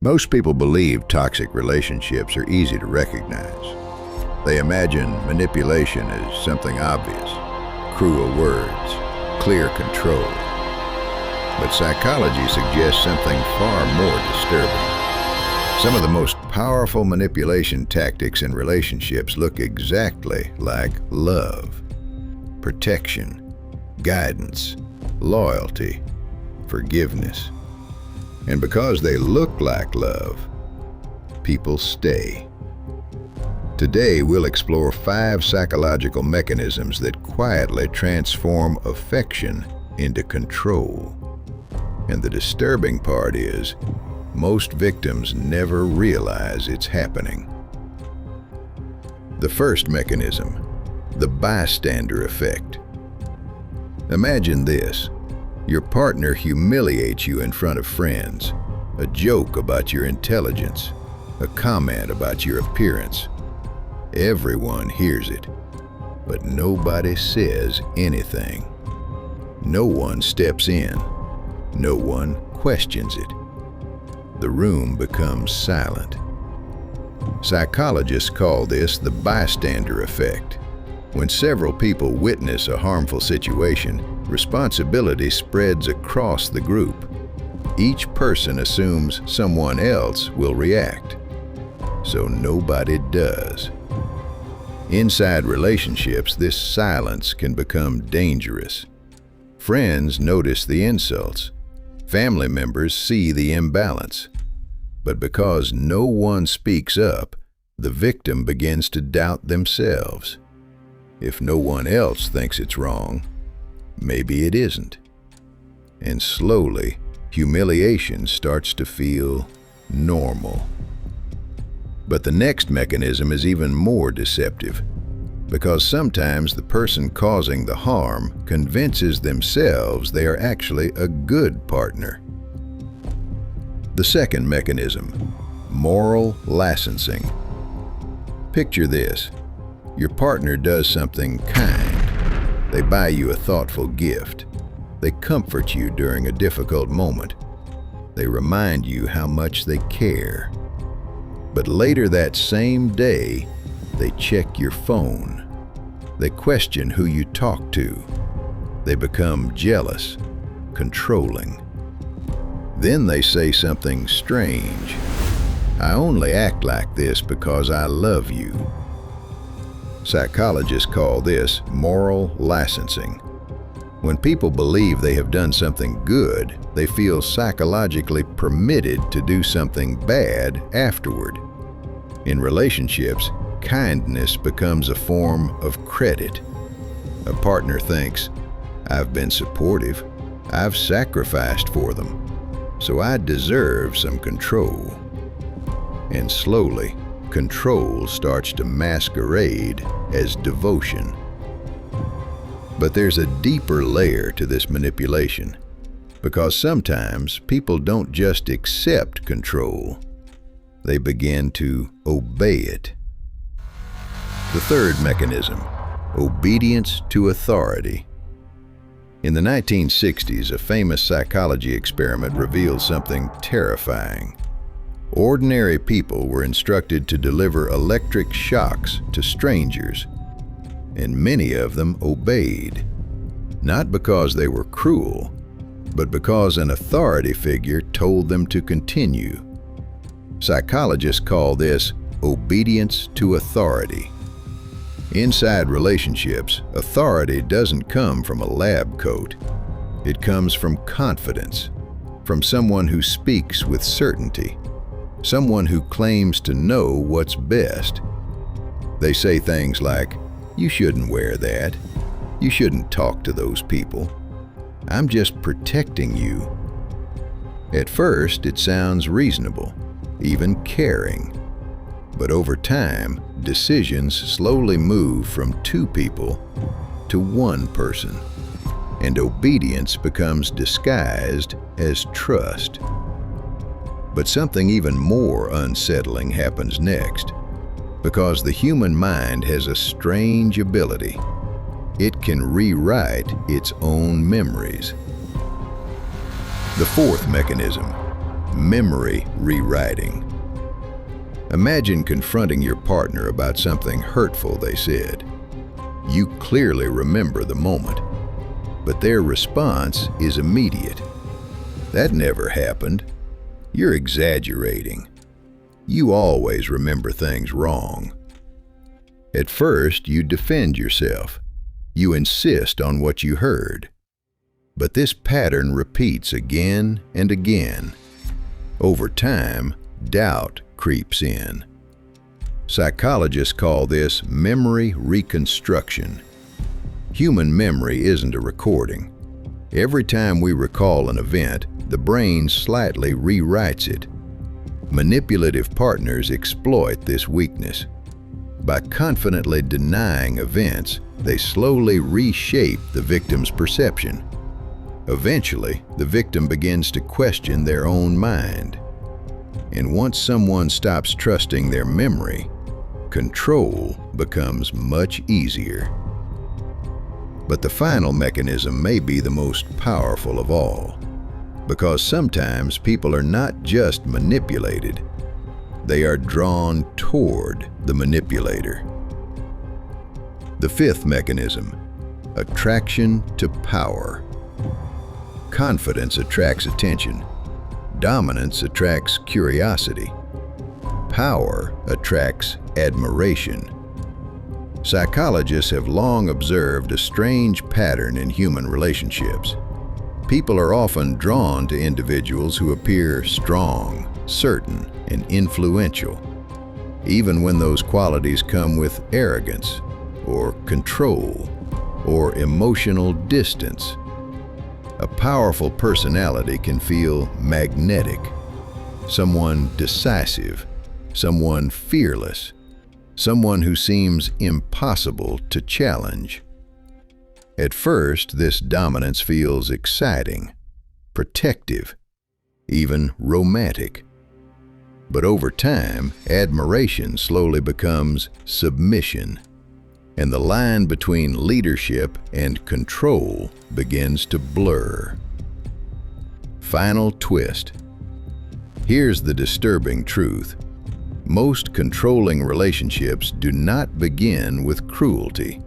Most people believe toxic relationships are easy to recognize. They imagine manipulation as something obvious, cruel words, clear control. But psychology suggests something far more disturbing. Some of the most powerful manipulation tactics in relationships look exactly like love, protection, guidance, loyalty, forgiveness. And because they look like love, people stay. Today, we'll explore 5 psychological mechanisms that quietly transform affection into control. And the disturbing part is, most victims never realize it's happening. The first mechanism, the bystander effect. Imagine this. Your partner humiliates you in front of friends. A joke about your intelligence, a comment about your appearance. Everyone hears it, but nobody says anything. No one steps in. No one questions it. The room becomes silent. Psychologists call this the bystander effect. When several people witness a harmful situation, responsibility spreads across the group. Each person assumes someone else will react, so nobody does. Inside relationships, this silence can become dangerous. Friends notice the insults. Family members see the imbalance. But because no one speaks up, the victim begins to doubt themselves. If no one else thinks it's wrong, maybe it isn't. And slowly, humiliation starts to feel normal. But the next mechanism is even more deceptive, because sometimes the person causing the harm convinces themselves they are actually a good partner. The second mechanism, moral licensing. Picture this. Your partner does something kind. They buy you a thoughtful gift. They comfort you during a difficult moment. They remind you how much they care. But later that same day, they check your phone. They question who you talk to. They become jealous, controlling. Then they say something strange. I only act like this because I love you. Psychologists call this moral licensing. When people believe they have done something good, they feel psychologically permitted to do something bad afterward. In relationships, kindness becomes a form of credit. A partner thinks, I've been supportive, I've sacrificed for them, so I deserve some control. And slowly, control starts to masquerade as devotion. But there's a deeper layer to this manipulation, because sometimes people don't just accept control, they begin to obey it. The third mechanism, obedience to authority. In the 1960s, a famous psychology experiment revealed something terrifying. Ordinary people were instructed to deliver electric shocks to strangers, and many of them obeyed, not because they were cruel, but because an authority figure told them to continue. Psychologists call this obedience to authority. Inside relationships, authority doesn't come from a lab coat. It comes from confidence, from someone who speaks with certainty, someone who claims to know what's best. They say things like, you shouldn't wear that. You shouldn't talk to those people. I'm just protecting you. At first, it sounds reasonable, even caring. But over time, decisions slowly move from 2 people to 1 person, and obedience becomes disguised as trust. But something even more unsettling happens next, because the human mind has a strange ability. It can rewrite its own memories. The fourth mechanism, memory rewriting. Imagine confronting your partner about something hurtful they said. You clearly remember the moment, but their response is immediate. "That never happened. You're exaggerating. You always remember things wrong." At first, you defend yourself. You insist on what you heard. But this pattern repeats again and again. Over time, doubt creeps in. Psychologists call this memory reconstruction. Human memory isn't a recording. Every time we recall an event, the brain slightly rewrites it. Manipulative partners exploit this weakness. By confidently denying events, they slowly reshape the victim's perception. Eventually, the victim begins to question their own mind. And once someone stops trusting their memory, control becomes much easier. But the final mechanism may be the most powerful of all, because sometimes people are not just manipulated, they are drawn toward the manipulator. The fifth mechanism, attraction to power. Confidence attracts attention. Dominance attracts curiosity. Power attracts admiration. Psychologists have long observed a strange pattern in human relationships. People are often drawn to individuals who appear strong, certain, and influential, even when those qualities come with arrogance, or control, or emotional distance. A powerful personality can feel magnetic, someone decisive, someone fearless, someone who seems impossible to challenge. At first, this dominance feels exciting, protective, even romantic. But over time, admiration slowly becomes submission, and the line between leadership and control begins to blur. Final twist. Here's the disturbing truth. Most controlling relationships do not begin with cruelty.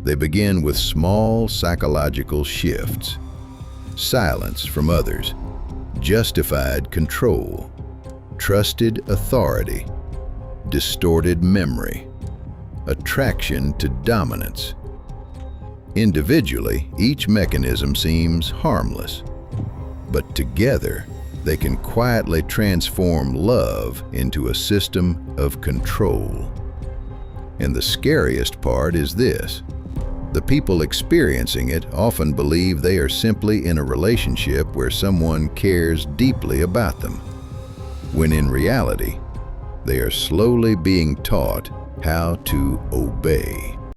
They begin with small psychological shifts. Silence from others, justified control, trusted authority, distorted memory, attraction to dominance. Individually, each mechanism seems harmless, but together they can quietly transform love into a system of control. And the scariest part is this: the people experiencing it often believe they are simply in a relationship where someone cares deeply about them, when in reality, they are slowly being taught how to obey.